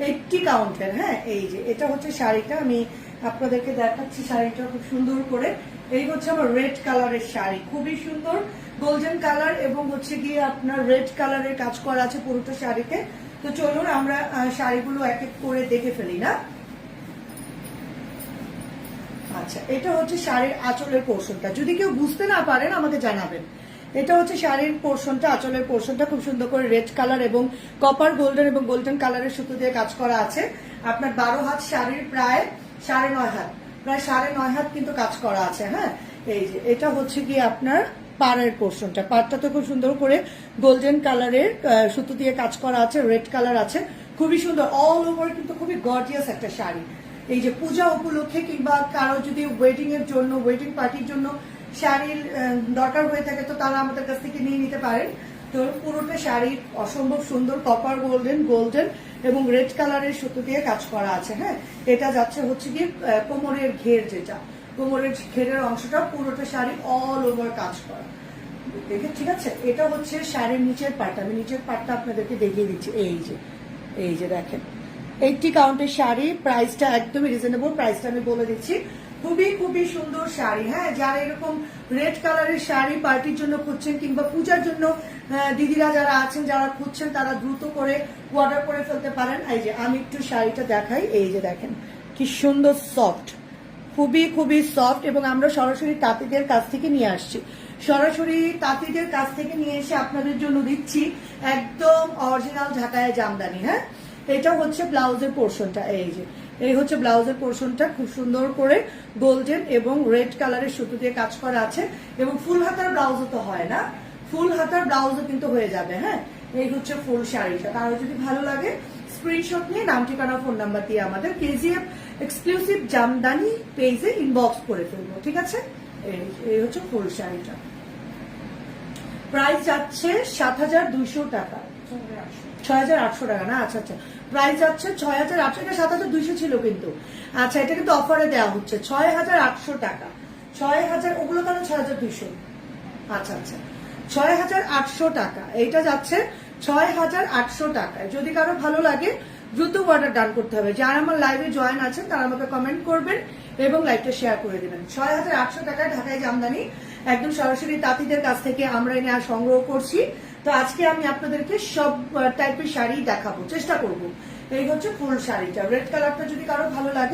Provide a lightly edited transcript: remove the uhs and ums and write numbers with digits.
80 কাউন্টের। হ্যাঁ, এই যে এটা হচ্ছে শাড়িটা, আমি আপনাদেরকে দেখাচ্ছি শাড়িটা খুব সুন্দর করে। এই হচ্ছে আমার রেড কালারের শাড়ি, খুবই সুন্দর গোল্ডেন কালার এবং হচ্ছে গিয়ে আপনার রেড কালারের কাজ করা আছে পুরোটা শাড়িতে। তো চলুন আমরা শাড়িগুলো এক এক করে দেখে ফেলি না। আচ্ছা, এটা হচ্ছে শাড়ির আঁচলের পোর্শনটা, যদি কেউ বুঝতে না পারেন আমাকে জানাবেন। এটা হচ্ছে শাড়ির পোর্শনটা, আঁচলের পোর্শনটা খুব সুন্দর করে রেড কালার এবং কপার গোল্ডেন এবং গোল্ডেন কালারের সুতো দিয়ে কাজ করা আছে। আপনার 12 হাত শাড়ির প্রায় 9.5 হাত, প্রায় 9.5 হাত কিন্তু কাজ করা আছে। হ্যাঁ, এই যে এটা হচ্ছে গিয়ে আপনার পাড়ের পোর্শনটা, পাড়টাতে খুব সুন্দর করে গোল্ডেন কালারের সুতো দিয়ে কাজ করা আছে, রেড কালার আছে, খুবই সুন্দর অল ওভার, কিন্তু খুবই গর্জিয়াস একটা শাড়ি। এই যে পূজা উপলক্ষে কিংবা কারো যদি ওয়েডিং এর জন্য, ওয়েডিং পার্টির জন্য শাড়ির দরকার হয়ে থাকে তো তারা আমাদের কাছ থেকে নিয়ে নিতে পারেন। তো পুরোটা শাড়ি অসম্ভব সুন্দর কপার গোল্ডেন, গোল্ডেন এবং রেড কালারের সুতো দিয়ে কাজ করা আছে। হ্যাঁ, এটা যাচ্ছে হচ্ছে গিয়ে কোমরের ঘের, যেটা কোমরের ঘেরের অংশটা পুরোটা শাড়ি অল ওভার কাজ করা। দেখে ঠিক আছে, এটা হচ্ছে শাড়ির নিচের পার্ট, আমি নিচের পার্টটা আপনাদেরকে দেখিয়ে দিচ্ছি। এই যে দেখেন 80 কাউন্টের শাড়ি, প্রাইসটা একদমই রিজনেবল, প্রাইসটা আমি বলে দিচ্ছি। খুবই খুবই সুন্দর শাড়ি। হ্যাঁ, যারা এরকম রেড কালারের শাড়ি পার্টির জন্য খুঁজছেন কিংবা পূজার জন্য দিদিরা যারা আছেন যারা খুঁজছেন তারা দ্রুত করে অর্ডার করে ফেলতে পারেন। এই যে আমি একটু শাড়িটা দেখাই, এই যে দেখেন কি সুন্দর সফট, খুবই খুবই সফট এবং আমরা সরাসরি তাঁতিদের কাছ থেকে নিয়ে আসছি, সরাসরি তাঁতিদের কাছ থেকে নিয়ে এসে আপনাদের জন্য দিচ্ছি একদম অরিজিনাল ঢাকায় জামদানি। হ্যাঁ, এটা হচ্ছে ব্লাউজের পোর্শনটা, এই হচ্ছে ব্লাউজের পোর্শনটা, খুব সুন্দর করে গোল্ডেন এবং রেড কালারের সুতো দিয়ে কাজ করা আছে এবং ফুল হাতার ব্লাউজও তো হয় না, ফুল হাতার ব্লাউজও কিন্তু হয়ে যাবে। হ্যাঁ, এই হচ্ছে ফুল শাড়িটা। কারো যদি ভালো লাগে স্ক্রিনশট নিয়ে নাম ঠিকানা ফোন নাম্বার দিয়ে আমাদের কেজিএফ এক্সক্লুসিভ জামদানি পেজে ইনবক্স করে ফেলবো, ঠিক আছে। এই হচ্ছে ফুল শাড়িটা, প্রাইস যাচ্ছে 7,200 টাকা, 6,800 টাকা না। আচ্ছা আচ্ছা, প্রাইস যাচ্ছে 6,800, এটা 7,200 ছিল কিন্তু। আচ্ছা, এটা কিন্তু অফারে দেওয়া হচ্ছে 6,800 টাকা। 6,000 ওগুলো তাহলে 6,200। আচ্ছা আচ্ছা, 6,800 টাকা, এইটা যাচ্ছে 6,800 টাকায়। যদি কারো ভালো লাগে দ্রুত অর্ডার ডান করতে হবে। যারা আমার লাইভে জয়েন আছেন তারা আমাকে কমেন্ট করবেন এবং লাইভটা শেয়ার করে দেবেন। 6,800 টাকায় ঢাকায় জামদানি, একদম সরাসরি তাঁতিদের কাছ থেকে আমরা এনে আর সংগ্রহ করছি। তো আজকে আমি আপনাদেরকে সব টাইপের শাড়ি দেখাবো, চেষ্টা করব। এই হচ্ছে ফুল শাড়িটা, রেড কালারটা যদি কারো ভালো লাগে